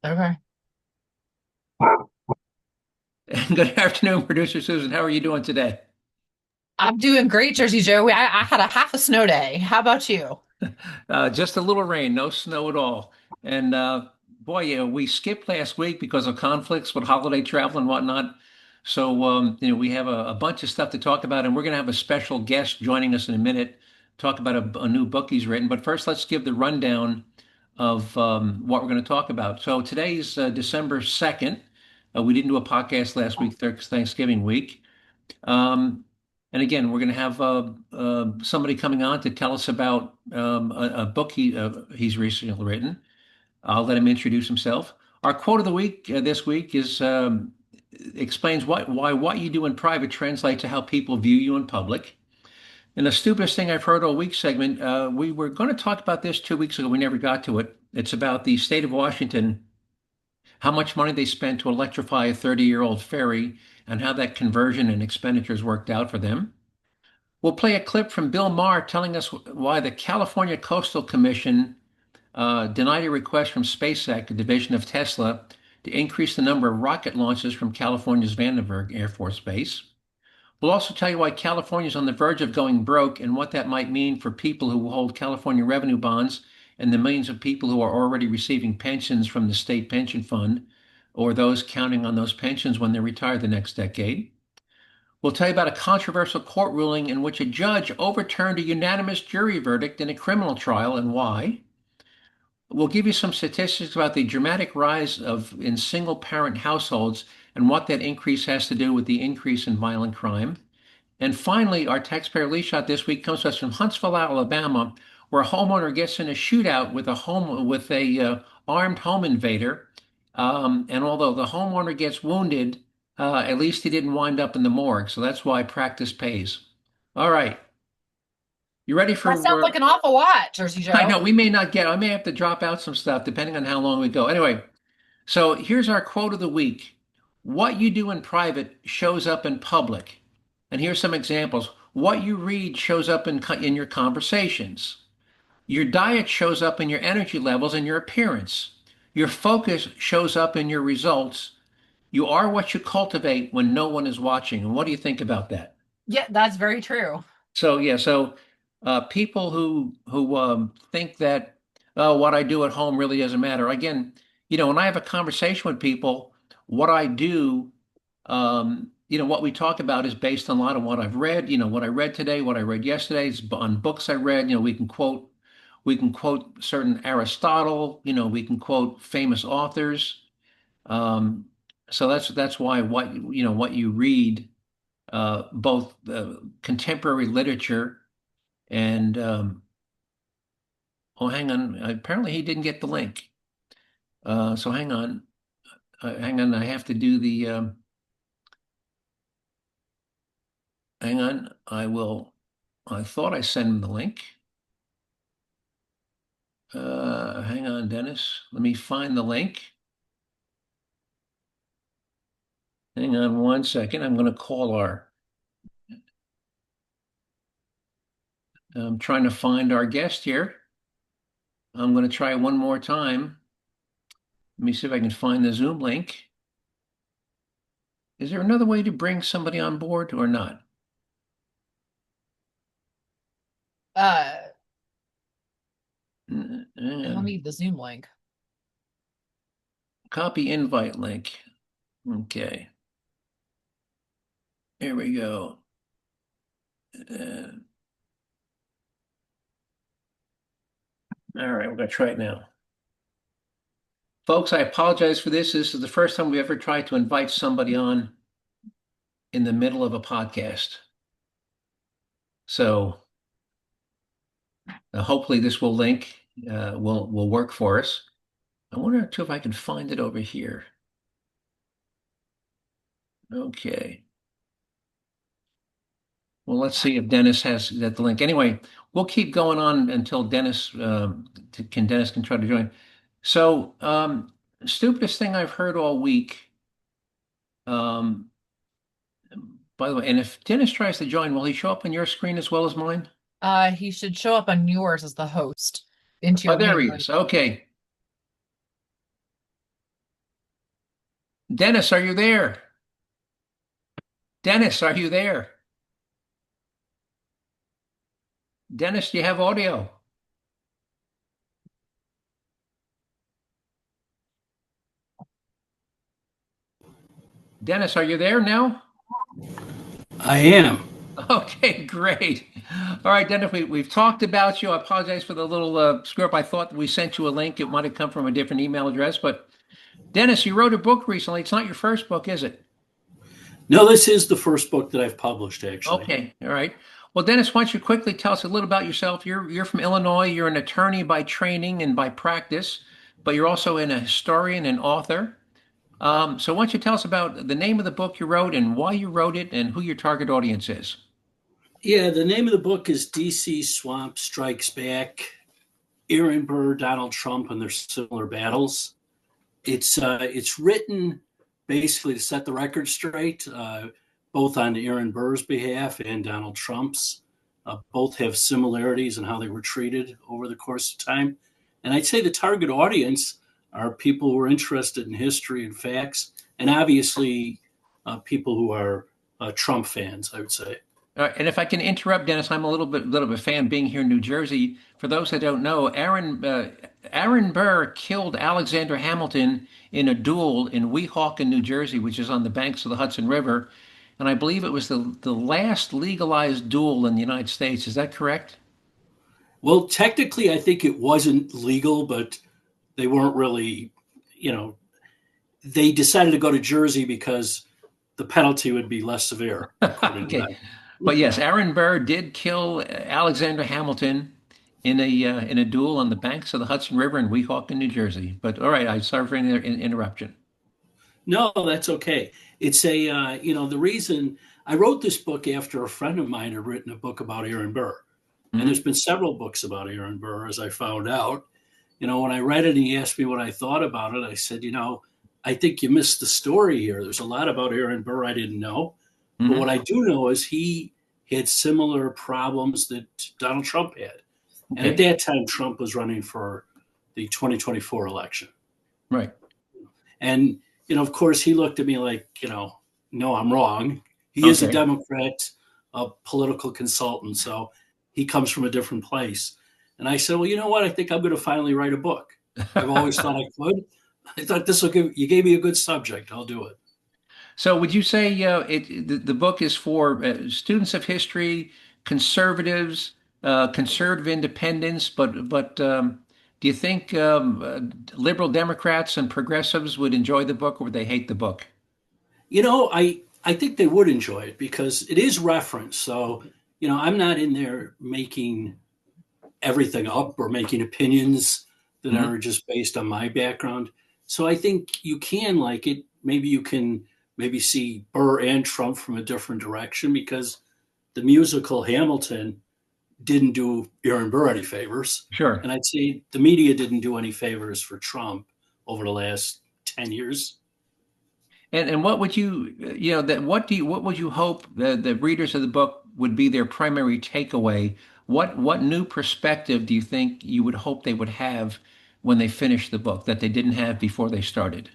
Okay. Good afternoon, producer Susan. How are you doing today? I'm doing great, Jersey Joe. I had a half a snow day. How about you? Just a little rain, no snow at all. And boy, yeah, we skipped last week because of conflicts with holiday travel and whatnot. So, we have a bunch of stuff to talk about, and we're going to have a special guest joining us in a minute, talk about a new book he's written. But first, let's give the rundown of what we're going to talk about. So, today's December 2nd. We didn't do a podcast last week, Thanksgiving week. Um, and again, we're going to have somebody coming on to tell us about a book he's recently written. I'll let him introduce himself. Our quote of the week this week is explains why what you do in private translates to how people view you in public. And the stupidest thing I've heard all week segment, we were going to talk about this 2 weeks ago. We never got to it. It's about the state of Washington, how much money they spent to electrify a 30-year-old ferry, and how that conversion and expenditures worked out for them. We'll play a clip from Bill Maher telling us why the California Coastal Commission denied a request from SpaceX, a division of Tesla, to increase the number of rocket launches from California's Vandenberg Air Force Base. We'll also tell you why California is on the verge of going broke and what that might mean for people who hold California revenue bonds and the millions of people who are already receiving pensions from the state pension fund or those counting on those pensions when they retire the next decade. We'll tell you about a controversial court ruling in which a judge overturned a unanimous jury verdict in a criminal trial and why. We'll give you some statistics about the dramatic rise of in single parent households and what that increase has to do with the increase in violent crime. And finally, our taxpayer lead shot this week comes to us from Huntsville, Alabama, where a homeowner gets in a shootout with a armed home invader. And although the homeowner gets wounded, at least he didn't wind up in the morgue. So that's why practice pays. All right, you ready That sounds for? like an awful lot, Jersey I Joe. know we may not get. I may have to drop out some stuff depending on how long we go. Anyway, so here's our quote of the week. What you do in private shows up in public. And here's some examples. What you read shows up in your conversations. Your diet shows up in your energy levels and your appearance. Your focus shows up in your results. You are what you cultivate when no one is watching. And what do you think about that? Yeah, that's very true. So yeah, so people who think that what I do at home really doesn't matter. Again, when I have a conversation with people, what I do, what we talk about is based on a lot of what I've read. What I read today, what I read yesterday, is on books I read. We can quote certain Aristotle. We can quote famous authors. Um, so that's why what you read, both contemporary literature and oh, hang on. Apparently, he didn't get the link. So hang on. Hang on. I have to do the. Hang on. I will. I thought I sent him the link. Hang on, Dennis. Let me find the link. Hang on 1 second. I'm going to call our. I'm trying to find our guest here. I'm going to try one more time. Let me see if I can find the Zoom link. Is there another way to bring somebody on board or not? Uh, Hang He'll on. need the Zoom link. Copy invite link. Okay. Here we go. Uh, all right, we're going to try it now. Folks, I apologize for this. This is the first time we've ever tried to invite somebody on in the middle of a podcast. So hopefully this will link, will work for us. I wonder too if I can find it over here. Okay. Well, let's see if Dennis has that the link. Anyway, we'll keep going on until Dennis can try to join. So, stupidest thing I've heard all week. Um, by the way, and if Dennis tries to join, will he show up on your screen as well as mine? He should show up on yours as the host into Oh, your there main he room. is. Okay. Dennis, are you there? Dennis, are you there? Dennis, do you have audio? Dennis, are you there now? I am. Okay, great. All right, Dennis, we've talked about you. I apologize for the little screw up. I thought we sent you a link. It might have come from a different email address, but Dennis, you wrote a book recently. It's not your first book, is it? No, this is the first book that I've published, actually. Okay, all right. Well, Dennis, why don't you quickly tell us a little about yourself? You're from Illinois. You're an attorney by training and by practice, but you're also a historian and author. So why don't you tell us about the name of the book you wrote and why you wrote it and who your target audience is? Yeah, the name of the book is DC Swamp Strikes Back, Aaron Burr, Donald Trump, and their similar battles. It's written basically to set the record straight, both on Aaron Burr's behalf and Donald Trump's. Both have similarities in how they were treated over the course of time. And I'd say the target audience are people who are interested in history and facts, and obviously people who are Trump fans, I would say. And if I can interrupt, Dennis, I'm a little bit fan being here in New Jersey. For those that don't know, Aaron Burr killed Alexander Hamilton in a duel in Weehawken, New Jersey, which is on the banks of the Hudson River. And I believe it was the last legalized duel in the United States. Is that correct? Well, technically, I think it wasn't legal, but they weren't really, you know, they decided to go to Jersey because the penalty would be less severe, according to Okay. them. But yes, Aaron Burr did kill Alexander Hamilton in a duel on the banks of the Hudson River in Weehawken, New Jersey. But all right, I'm sorry for any interruption. No, that's okay. It's the reason I wrote this book after a friend of mine had written a book about Aaron Burr. And Mhm. there's been several books about Aaron Burr, as I found out. When I read it and he asked me what I thought about it, I said, I think you missed the story here. There's a lot about Aaron Burr I didn't know. But what Mhm. I do know is he had similar problems that Donald Trump had. And at Okay. that time, Trump was running for the 2024 election. Right. And, of course, he looked at me like, no, I'm wrong. He is a Okay. Democrat, a political consultant. So he comes from a different place. And I said, well, you know what? I think I'm going to finally write a book. I've always thought I could. I thought you gave me a good subject. I'll do it. So would you say the book is for students of history, conservatives, conservative independents, but do you think liberal Democrats and progressives would enjoy the book or would they hate the book? I think they would enjoy it because it is referenced. So, I'm not in there making everything up or making opinions that Hmm. are just based on my background. So I think you can like it. Maybe you can maybe see Burr and Trump from a different direction because the musical Hamilton didn't do Aaron Burr any favors. Sure. And I'd say the media didn't do any favors for Trump over the last 10 years. And what would what would you hope the readers of the book would be their primary takeaway? What new perspective do you think you would hope they would have when they finish the book that they didn't have before they started?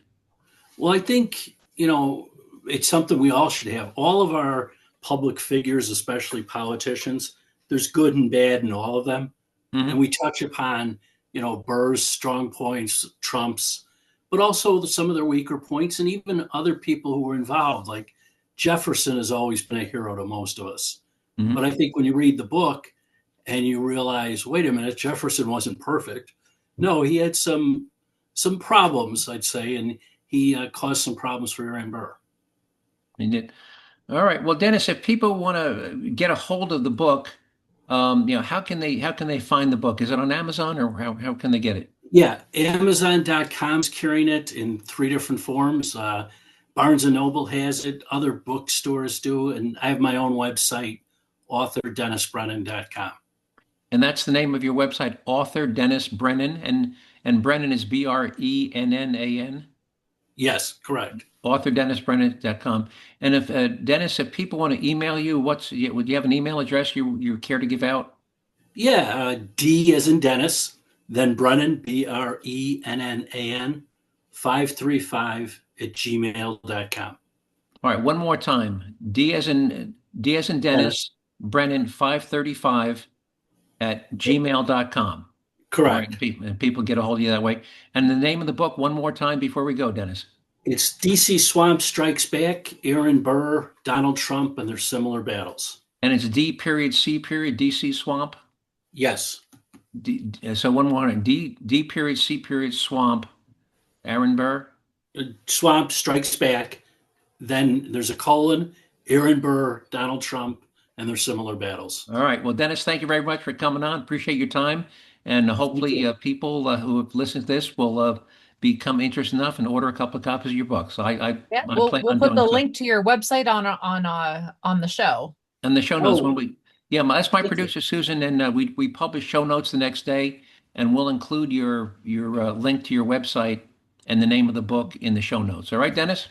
Well, I think, it's something we all should have. All of our public figures, especially politicians, there's good and bad in all of them. And Hmm. we touch upon, Burr's strong points, Trump's, but also some of their weaker points, and even other people who were involved. Like Jefferson has always been a hero to most of us. But Hmm. I think when you read the book and you realize, wait a minute, Jefferson wasn't perfect. No, he had some problems, I'd say, and he caused some problems for Aaron Burr. All right. Well, Dennis, if people want to get a hold of the book, how can they find the book? Is it on Amazon or how can they get it? Yeah, Amazon.com's carrying it in three different forms. Barnes and Noble has it, other bookstores do, and I have my own website, authordennisbrennan.com. And that's the name of your website, author Dennis Brennan, and Brennan is Brennan, Yes, correct. authordennisbrennan.com. And if Dennis, if people want to email you, would you have an email address you care to give out? Yeah, D as in Dennis, then Brennan, Brennan, 535 at gmail.com. All right, one more time. D as in Dennis, Brennan 535 at gmail.com. All right, Correct. and people get a hold of you that way. And the name of the book, one more time before we go, Dennis. It's DC Swamp Strikes Back, Aaron Burr, Donald Trump, and their similar battles. And it's D.C. DC Swamp. Yes. So one more, D.C. Swamp, Aaron Burr. Swamp Strikes Back. Then there's a colon, Aaron Burr, Donald Trump, and their similar battles. All right. Well, Dennis, thank you very much for coming on. Appreciate your time. And hopefully people who have listened to this will become interested enough and order a couple of copies of your book. So we'll put the link to your website on the show. And the show notes that's my producer, Susan. And we publish show notes the next day, and we'll include your link to your website and the name of the book in the show notes. All right, Dennis?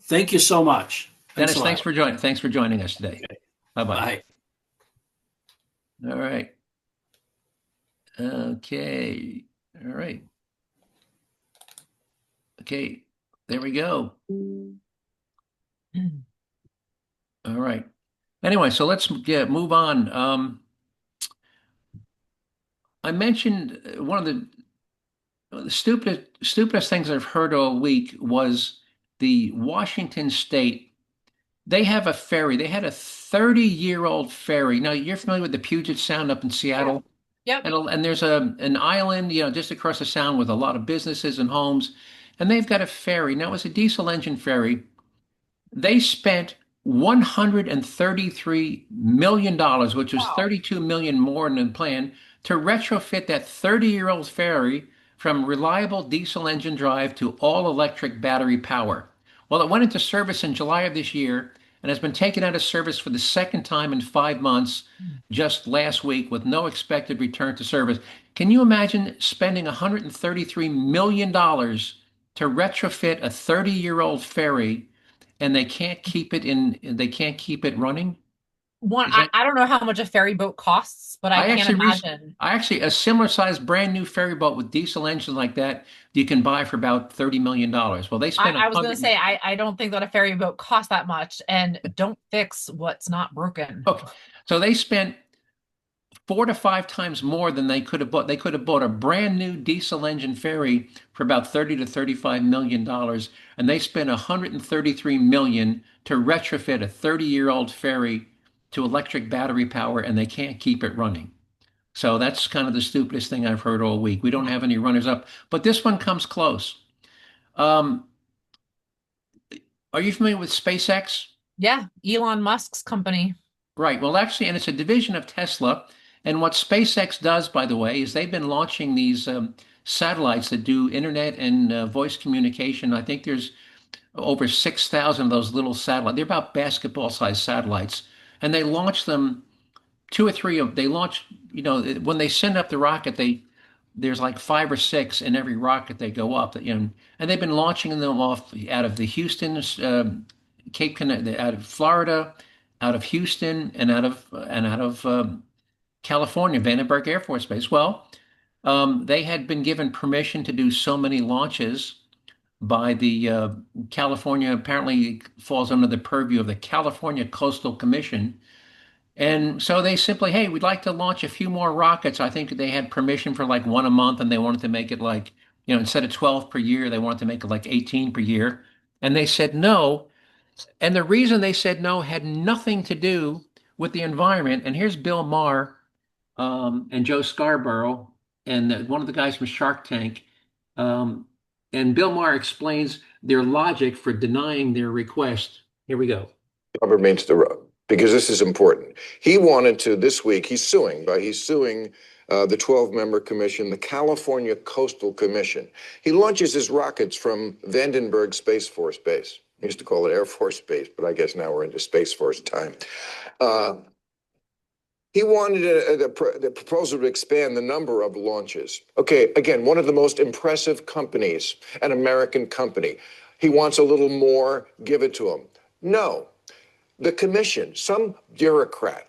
Thank you so much. Dennis, thanks for joining us today. Okay. Bye-bye. Bye. All right. Okay. All right. Okay. There we go. All right. Anyway, so let's move on. I mentioned one of the stupidest things I've heard all week was the Washington State. They have a ferry. They had a 30-year-old ferry. Now, you're familiar with the Puget Sound up in Seattle. Yep. And there's an island, just across the sound with a lot of businesses and homes. And they've got a ferry. Now, it's a diesel engine ferry. They spent $133 million, which was $32 million more than planned, to retrofit that 30-year-old ferry from reliable diesel engine drive to all-electric battery power. Well, it went into service in July of this year and has been taken out of service for the second time in 5 months just last week with no expected return to service. Can you imagine spending $133 million to retrofit a 30-year-old ferry and they can't keep it running? I don't know how much a ferry boat costs, but I can't imagine. A similar sized brand new ferry boat with diesel engine like that, you can buy for about $30 million. Well, they spent. I was going to say, I don't think that a ferry boat costs that much, and don't fix what's not broken. Okay, so they spent 4 to 5 times more than they could have bought. They could have bought a brand new diesel engine ferry for about $30 to $35 million, and they spent $133 million to retrofit a 30-year-old ferry to electric battery power, and they can't keep it running. So that's kind of the stupidest thing I've heard all week. We don't have any runners up, but this one comes close. Are you familiar with SpaceX? Yeah, Elon Musk's company. Right. Well, actually, and it's a division of Tesla. And what SpaceX does, by the way, is they've been launching these satellites that do internet and voice communication. I think there's over 6,000 of those little satellites. They're about basketball-sized satellites. And they launch them, 2 or 3 of, they launch, when they send up the rocket, there's like 5 or 6 in every rocket they go up, and they've been launching them off out of the Houston, Cape Canaveral, out of Florida, out of Houston, and out of California, Vandenberg Air Force Base. Well, they had been given permission to do so many launches by the California, apparently falls under the purview of the California Coastal Commission. And so they simply, hey, we'd like to launch a few more rockets. I think they had permission for like 1 a month, and they wanted to make it like, instead of 12 per year, they wanted to make it like 18 per year. And they said no. And the reason they said no had nothing to do with the environment. And here's Bill Maher and Joe Scarborough and one of the guys from Shark Tank. And Bill Maher explains their logic for denying their request. Here we go. Rubber meets the road, because this is important. He wanted to, this week, he's suing the 12-member commission, the California Coastal Commission. He launches his rockets from Vandenberg Space Force Base. We used to call it Air Force Base, but I guess now we're into Space Force time. He wanted the proposal to expand the number of launches. Okay, again, one of the most impressive companies, an American company. He wants a little more, give it to him. No, the commission, some bureaucrat,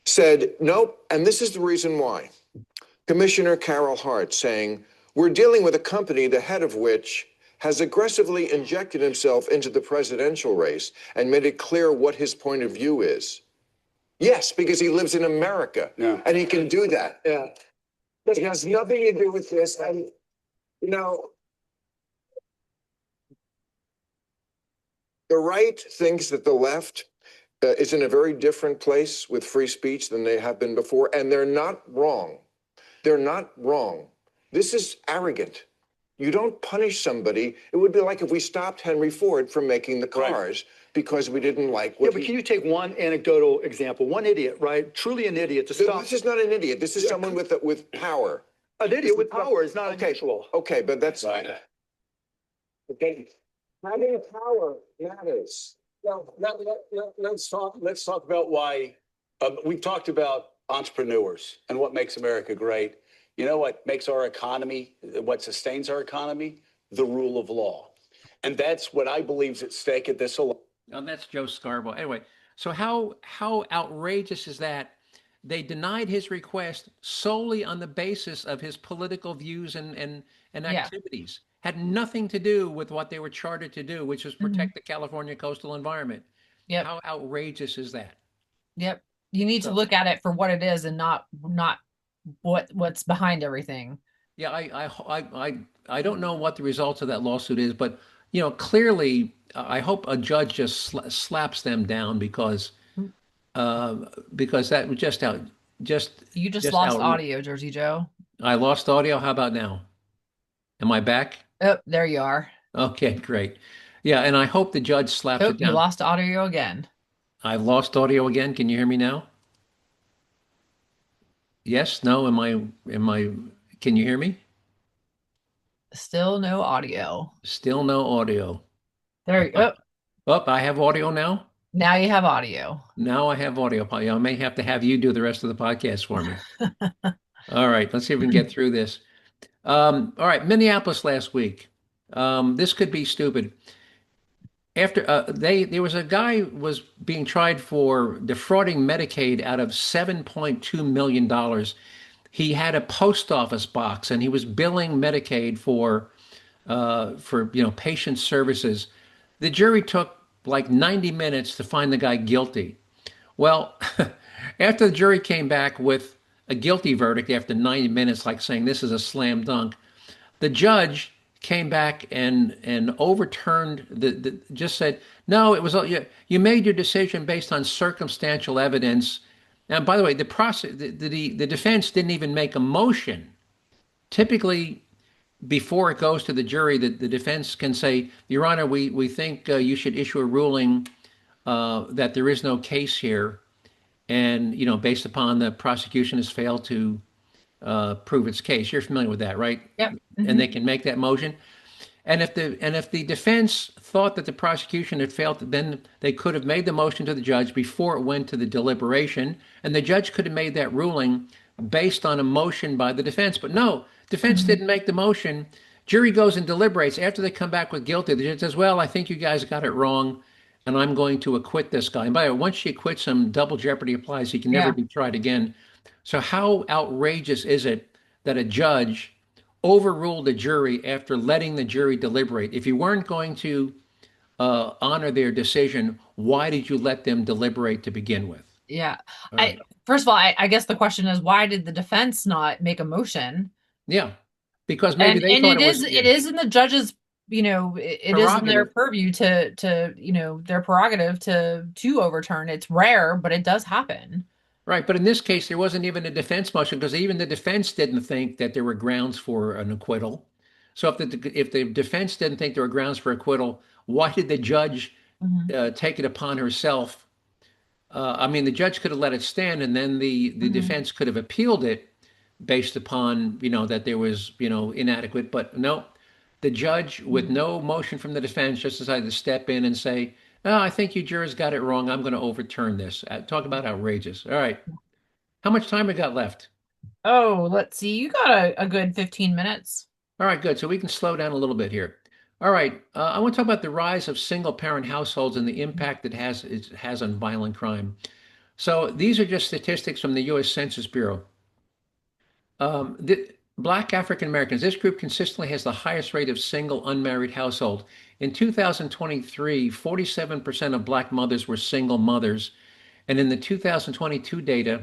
said nope, and this is the reason why. Commissioner Carol Hart saying, we're dealing with a company, the head of which has aggressively injected himself into the presidential race and made it clear what his point of view is. Yes, because he lives in America, and he can do that. Yeah. It has nothing to do with this. And, you know, the right thinks that the left is in a very different place with free speech than they have been before, and they're not wrong. They're not wrong. This is arrogant. You don't punish somebody. It would be like if we stopped Henry Ford from making the cars because we didn't like what but can you take one anecdotal example? One idiot, right? Truly an idiot to stop. This is not an idiot. This is someone with power. An idiot with power is not unusual. Okay, but that's right. Okay. Having power matters. Well, let's talk about why we've talked about entrepreneurs and what makes America great. You know what makes our economy, what sustains our economy? The rule of law. And that's what I believe is at stake at this election. Oh, that's Joe Scarborough. Anyway, so how outrageous is that? They denied his request solely on the basis of his political views and activities. Had nothing to do with what they were chartered to do, which was protect the California coastal environment. Yep. How outrageous is that? Yep. You need to look at it for what it is and not what's behind everything. Yeah, I don't know what the results of that lawsuit is, but clearly, I hope a judge just slaps them down because that was You just lost audio, Jerzee Joe. I lost audio. How about now? Am I back? Oh, there you are. Okay, great. Yeah, and I hope the judge slaps it down. You lost audio again. I've lost audio again. Can you hear me now? Yes, no, can you hear me? Still no audio. Still no audio. There you go. Oh, I have audio now? Now you have audio. Now I have audio. I may have to have you do the rest of the podcast for me. All right, let's see if we can get through this. All right, Minneapolis last week. This could be stupid. After there was a guy was being tried for defrauding Medicaid out of $7.2 million. He had a post office box and he was billing Medicaid for patient services. The jury took like 90 minutes to find the guy guilty. Well, after the jury came back with a guilty verdict after 90 minutes, like saying this is a slam dunk, the judge came back and overturned just said, no, it was you made your decision based on circumstantial evidence. And by the way, the defense didn't even make a motion. Typically, before it goes to the jury, the defense can say, Your Honor, we think you should issue a ruling that there is no case here, and based upon the prosecution has failed to prove its case. You're familiar with that, right? Yep. Mm-hmm. And they can make that motion. And if the defense thought that the prosecution had failed, then they could have made the motion to the judge before it went to the deliberation, and the judge could have made that ruling based on a motion by the defense. But no, defense didn't make the motion. Jury goes and deliberates. After they come back with guilty, the judge says, well, I think you guys got it wrong, and I'm going to acquit this guy. And by the way, once she acquits him, double jeopardy applies. He can never be tried again. So how outrageous is it that a judge overruled a jury after letting the jury deliberate? If you weren't going to honor their decision, why did you let them deliberate to begin with? Yeah. First of all, I guess the question is, why did the defense not make a motion? Yeah, because maybe they thought it is in the judge's, it is in their purview to their prerogative to overturn. It's rare, but it does happen. Right, but in this case, there wasn't even a defense motion because even the defense didn't think that there were grounds for an acquittal. So if the defense didn't think there were grounds for acquittal, why did the judge take it upon herself? The judge could have let it stand, and then the defense could have appealed it based upon that there was inadequate. But no, the judge, with no motion from the defense, just decided to step in and say, "Oh, I think you jurors got it wrong. I'm going to overturn this." Talk about outrageous. All right. How much time we got left? Oh, let's see. You got a good 15 minutes. All right, good. So we can slow down a little bit here. All right. I want to talk about the rise of single-parent households and the impact it has on violent crime. So these are just statistics from the U.S. Census Bureau. Black African Americans, this group consistently has the highest rate of single unmarried household. In 2023, 47% of Black mothers were single mothers. And in the 2022 data,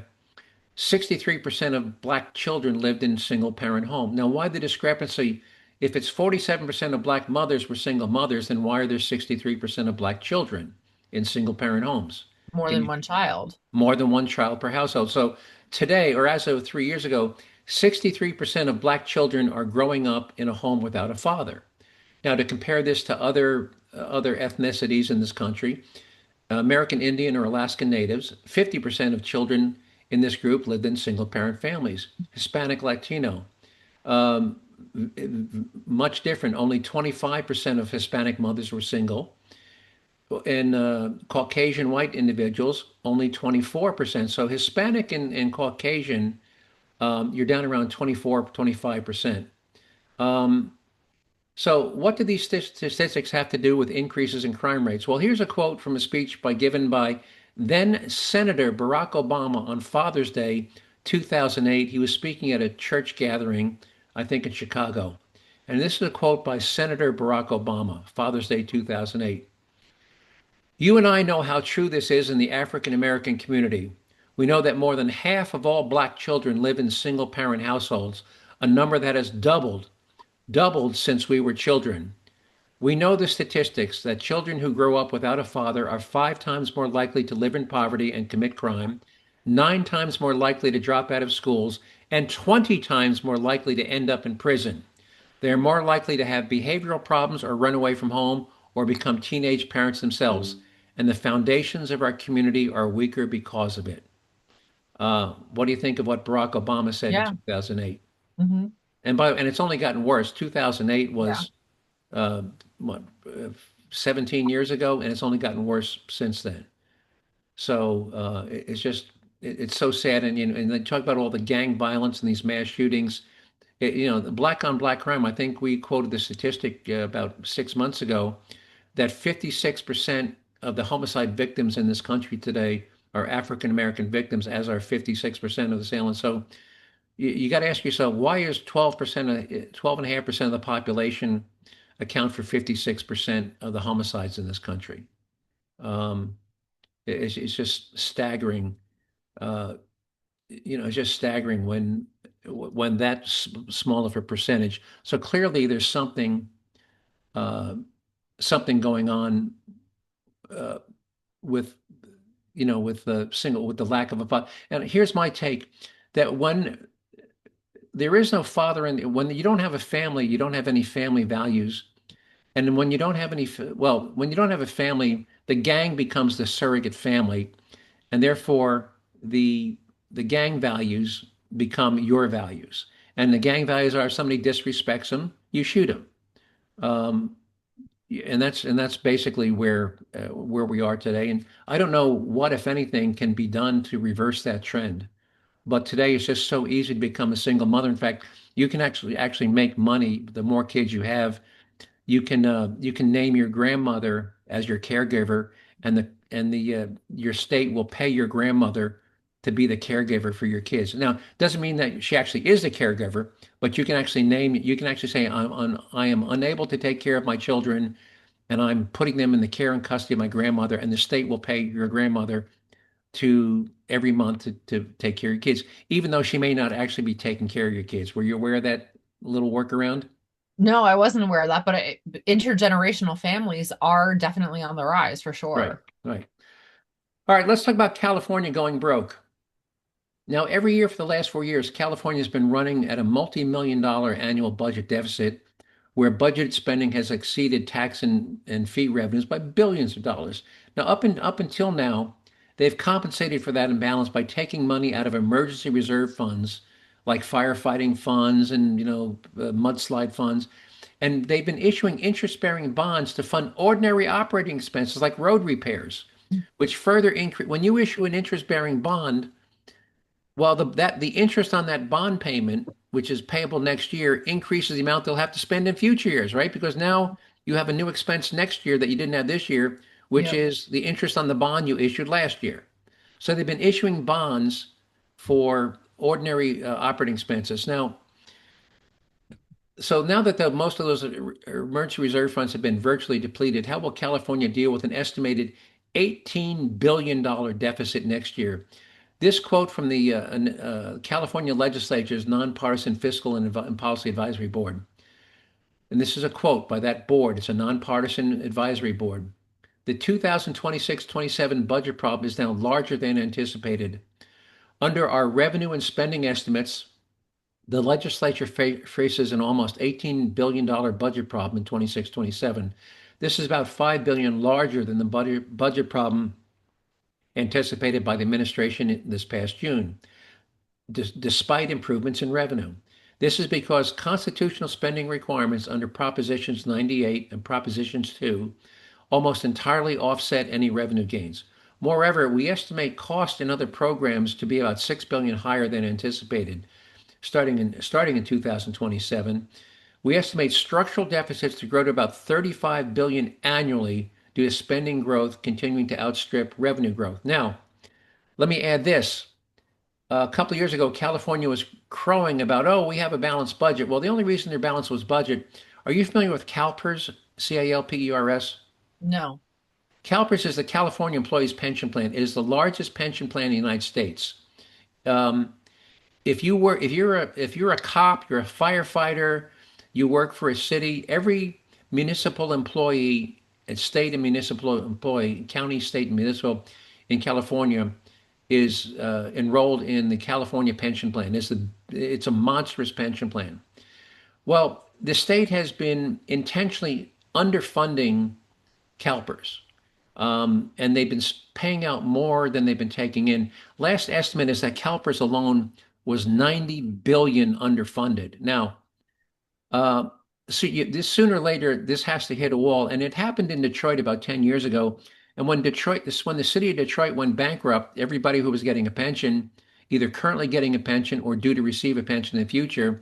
63% of Black children lived in single parent home. Now, why the discrepancy? If it's 47% of Black mothers were single mothers, then why are there 63% of Black children in single parent homes? More than one child. More than one child per household. So today, or as of 3 years ago, 63% of Black children are growing up in a home without a father. Now, to compare this to other ethnicities in this country, American Indian or Alaskan Natives, 50% of children in this group lived in single parent families. Hispanic Latino, um, much different. Only 25% of Hispanic mothers were single. And Caucasian white individuals, only 24%. So Hispanic and Caucasian, you're down around 24, 25%. Um, so what do these statistics have to do with increases in crime rates? Well, here's a quote from a speech given by then Senator Barack Obama on Father's Day 2008. He was speaking at a church gathering, I think in Chicago. And this is a quote by Senator Barack Obama, Father's Day 2008. You and I know how true this is in the African American community. We know that more than half of all Black children live in single parent households, a number that has doubled since we were children. We know the statistics that children who grow up without a father are 5 times more likely to live in poverty and commit crime, 9 times more likely to drop out of schools, and 20 times more likely to end up in prison. They are more likely to have behavioral problems or run away from home or become teenage parents themselves. And the foundations of our community are weaker because of it. What do you think of what Barack Obama said in Yeah. 2008? hmm And it's only gotten worse. 2008 Yeah. was what 17 years ago, and it's only gotten worse since then. So it's just it's so sad. And and they talk about all the gang violence and these mass shootings. The black on black crime. I think we quoted the statistic about 6 months ago that 56% of the homicide victims in this country today are African American victims, as are 56% of the assailants. So you got to ask yourself, why is 12.5% of the population account for 56% of the homicides in this country? Um, it's just staggering. Uh, it's just staggering when that's small of a percentage. So clearly, there's uh, something going on uh, with with the lack of a father. And here's my take: that when there is no father, and when you don't have a family, you don't have any family values. And when you don't have when you don't have a family, the gang becomes the surrogate family, and therefore the gang values become your values. And the gang values are: if somebody disrespects them, you shoot them. Um, and that's basically where we are today. And I don't know what, if anything, can be done to reverse that trend. But today it's just so easy to become a single mother. In fact, you can actually make money the more kids you have. You can name your grandmother as your caregiver, and the your state will pay your grandmother to be the caregiver for your kids. Now, it doesn't mean that she actually is the caregiver, but you can actually say, I am unable to take care of my children, and I'm putting them in the care and custody of my grandmother, and the state will pay your grandmother to every month to take care of your kids, even though she may not actually be taking care of your kids. Were you aware of that little workaround? No, I wasn't aware of that, but intergenerational families are definitely on the rise for Right, sure. right. All right, let's talk about California going broke. Now, every year for the last 4 years, California has been running at a multi-million-dollar annual budget deficit, where budget spending has exceeded tax and fee revenues by billions of dollars. Now, up until now, they've compensated for that imbalance by taking money out of emergency reserve funds, like firefighting funds and mudslide funds, and they've been issuing interest-bearing bonds to fund ordinary operating expenses like road repairs, which further increase. When you issue an interest-bearing bond, well, the interest on that bond payment, which is payable next year, increases the amount they'll have to spend in future years, right? Because now you have a new expense next year that you didn't have this year, which Yep. is the interest on the bond you issued last year. So they've been issuing bonds for ordinary operating expenses. Now, So now that most of those emergency reserve funds have been virtually depleted, how will California deal with an estimated $18 billion deficit next year? This quote from the California Legislature's Nonpartisan Fiscal and Policy Advisory Board. And this is a quote by that board. It's a nonpartisan advisory board. The 2026-27 budget problem is now larger than anticipated. Under our revenue and spending estimates, the legislature faces an almost $18 billion budget problem in 26-27. This is about $5 billion larger than the budget problem anticipated by the administration this past June, despite improvements in revenue. This is because constitutional spending requirements under Propositions 98 and Propositions 2 almost entirely offset any revenue gains. Moreover, we estimate cost in other programs to be about $6 billion higher than anticipated. Starting in 2027, we estimate structural deficits to grow to about $35 billion annually due to spending growth continuing to outstrip revenue growth. Now, let me add this. A couple of years ago, California was crowing about, oh, we have a balanced budget. Well, the only reason their balance was budget. Are you familiar with CalPERS, CALPERS? No. CalPERS is the California Employees Pension Plan. It is the largest pension plan in the United States. If you're a cop, you're a firefighter, you work for a city, every municipal employee, and state and municipal employee, county, state, and municipal in California is enrolled in the California pension plan. It's a monstrous pension plan. Well, the state has been intentionally underfunding CalPERS. And they've been paying out more than they've been taking in. Last estimate is that CalPERS alone was 90 billion underfunded. Now, this sooner or later, this has to hit a wall, and it happened in Detroit about 10 years ago. And when the city of Detroit went bankrupt, everybody who was getting a pension, either currently getting a pension or due to receive a pension in the future,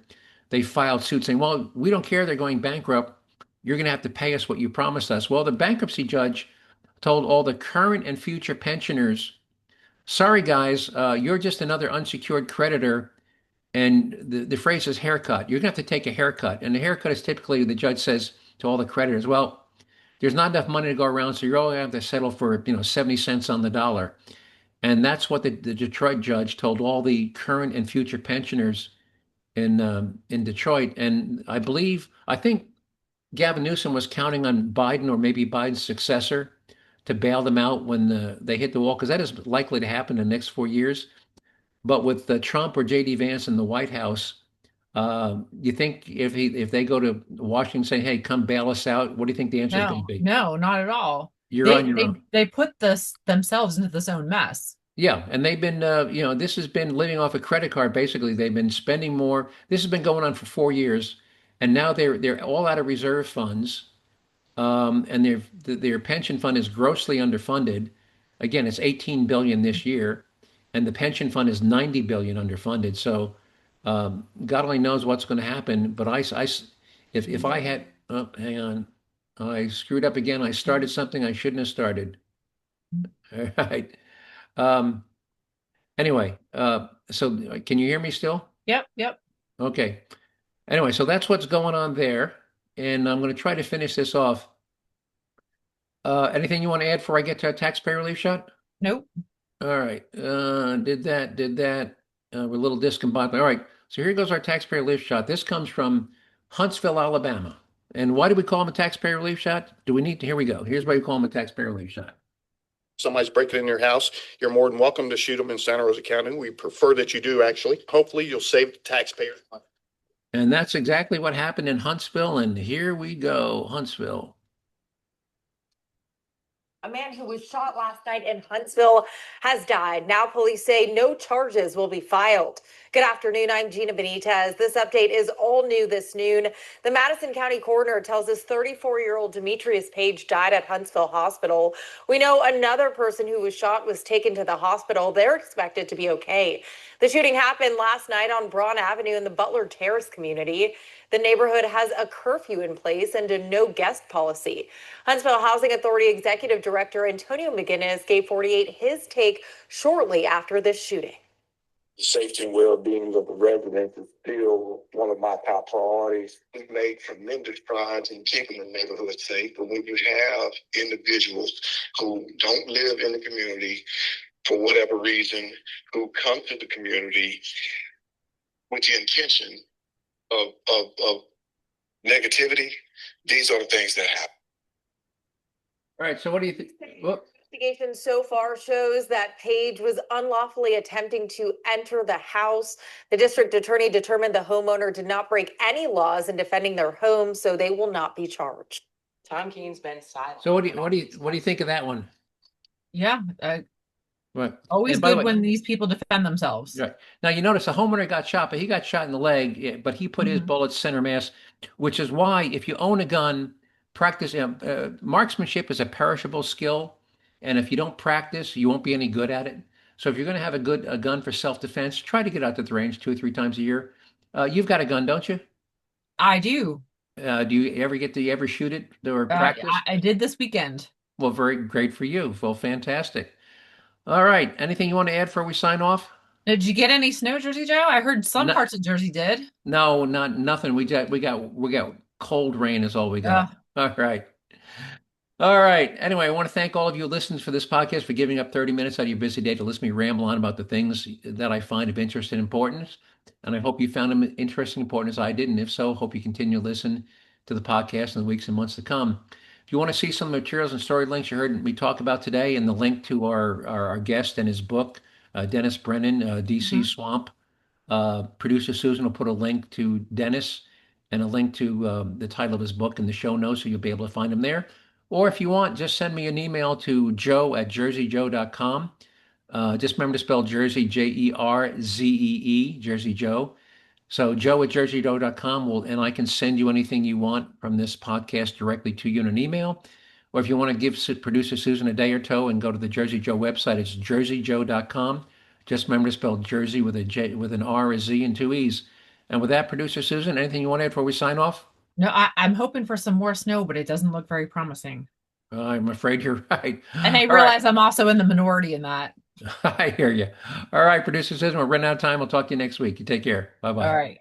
they filed suit saying, well, we don't care they're going bankrupt. You're going to have to pay us what you promised us. Well, the bankruptcy judge told all the current and future pensioners, sorry, guys, you're just another unsecured creditor. And the phrase is haircut. You're going to have to take a haircut. And the haircut is typically, the judge says to all the creditors, well, there's not enough money to go around, so you're all going to have to settle for 70 cents on the dollar. And that's what the Detroit judge told all the current and future pensioners in Detroit. And I think Gavin Newsom was counting on Biden or maybe Biden's successor to bail them out when they hit the wall, because that is likely to happen in the next 4 years. But with Trump or J.D. Vance in the White House, you think if they go to Washington and say, hey, come bail us out, what do you think the answer is going to be? No, not at all. You're on your own. They put themselves into this own mess. Yeah, and they've been, this has been living off a credit card. Basically, they've been spending more. This has been going on for 4 years, and now they're all out of reserve funds, and their pension fund is grossly underfunded. Again, it's 18 billion this year, and the pension fund is 90 billion underfunded. So God only knows what's going to happen. But if I had, oh, hang on, I screwed up again. I started something I shouldn't have started. All right. Anyway, so can you hear me still? Yep. Okay. Anyway, so that's what's going on there. And I'm going to try to finish this off. Anything you want to add before I get to a taxpayer relief shot? Nope. All right. Did that. We're a little discombobulated. All right. So here goes our taxpayer relief shot. This comes from Huntsville, Alabama. And why do we call them a taxpayer relief shot? Here we go. Here's why we call them a taxpayer relief shot. Somebody's breaking in your house, you're more than welcome to shoot them in Santa Rosa County. We prefer that you do, actually. Hopefully you'll save the taxpayers money. And that's exactly what happened in Huntsville. And here we go, Huntsville. A man who was shot last night in Huntsville has died. Now police say no charges will be filed. Good afternoon. I'm Gina Benitez. This update is all new this noon. The Madison County coroner tells us 34-year-old Demetrius Page died at Huntsville Hospital. We know another person who was shot was taken to the hospital. They're expected to be okay. The shooting happened last night on Braun Avenue in the Butler Terrace community. The neighborhood has a curfew in place and a no guest policy. Huntsville Housing Authority Executive Director Antonio McGinnis gave 48 his take shortly after this shooting. The safety and well-being of the residents is still one of my top priorities. We've made tremendous strides in keeping the neighborhood safe, but when you have individuals who don't live in the community for whatever reason, who come to the community with the intention of negativity, these are the things that happen. All right. So what do you think? Investigation so far shows that Page was unlawfully attempting to enter the house. The district attorney determined the homeowner did not break any laws in defending their home, so they will not be charged. Tom Keene's been silent. So what do you think of that one? Yeah. Right. Always good when these people defend themselves. Right. Now, you notice the homeowner got shot, but he got shot in the leg, but he put his bullets center mass, which is why if you own a gun, practice. Marksmanship is a perishable skill. And if you don't practice, you won't be any good at it. So if you're going to have a gun for self-defense, try to get out to the range 2 or 3 times a year. You've got a gun, don't you? I do. Do you ever shoot it or practice? I did this weekend. Well, very great for you. Well, fantastic. All right. Anything you want to add before we sign off? Did you get any snow, Jersey Joe? I heard some parts of Jersey did. No, nothing. We got cold rain is all we got. All right. All right. Anyway, I want to thank all of you listeners for this podcast for giving up 30 minutes out of your busy day to listen to me ramble on about the things that I find of interest and importance. And I hope you found them interesting and important as I did. And if so, hope you continue to listen to the podcast in the weeks and months to come. If you want to see some materials and story links you heard me talk about today and the link to our guest and his book, Dennis Brennan, DC Swamp, producer Susan will put a link to Dennis and a link to the title of his book in the show notes, so you'll be able to find him there. Or if you want, just send me an email to joe@jerzee-joe.com. Just remember to spell Jersey, Jerzee, Jerzee Joe. So joe@jerzee-joe.com and I can send you anything you want from this podcast directly to you in an email. Or if you want to give producer Susan a day or two and go to the Jerzee Joe website, it's jerzee-joe.com. Just remember to spell Jersey with a J, with an R, a Z, and 2 E's. And with that, producer Susan, anything you want to add before we sign off? No, I'm hoping for some more snow, but it doesn't look very promising. I'm afraid you're right. And I realize I'm also in the minority in that. I hear you. All right, producer Susan, we're running out of time. We'll talk to you next week. You take care. Bye-bye. All right.